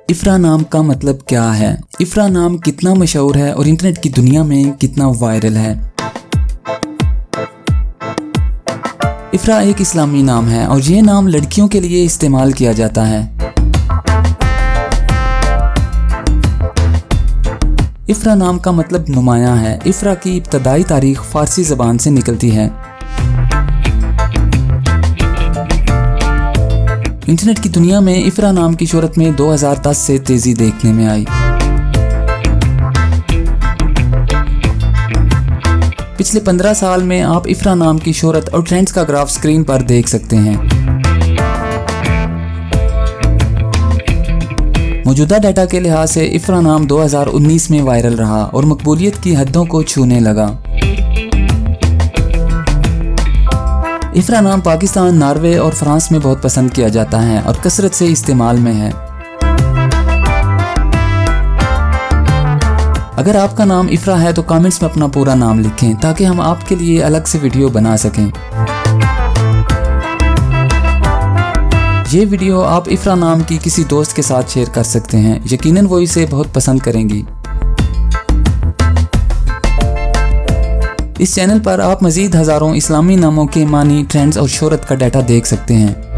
इफ्रा नाम का मतलब क्या है? इफ्रा नाम कितना मशहूर है और इंटरनेट की दुनिया में कितना वायरल है? इफ्रा एक इस्लामी नाम है और ये नाम लड़कियों के लिए इस्तेमाल किया जाता है। इफ्रा नाम का मतलब नुमायां है। इफ्रा की इब्तदाई तारीख फारसी ज़बान से निकलती है। इंटरनेट की दुनिया में इफ्रा नाम की शोहरत में 2010 से तेजी देखने में आई। पिछले 15 साल में आप इफ्रा नाम की शोहरत और ट्रेंड्स का ग्राफ स्क्रीन पर देख सकते हैं। मौजूदा डाटा के लिहाज से इफ्रा नाम 2019 में वायरल रहा और मकबूलियत की हदों को छूने लगा। इफ्रा नाम पाकिस्तान, नॉर्वे और फ्रांस में बहुत पसंद किया जाता है और कसरत से इस्तेमाल में है। अगर आपका नाम इफ्रा है तो कमेंट्स में अपना पूरा नाम लिखें ताकि हम आपके लिए अलग से वीडियो बना सकें। ये वीडियो आप इफ्रा नाम की किसी दोस्त के साथ शेयर कर सकते हैं, यकीनन वो इसे बहुत पसंद करेंगी। इस चैनल पर आप मज़ीद हज़ारों इस्लामी नामों के मानी, ट्रेंड्स और शोहरत का डाटा देख सकते हैं।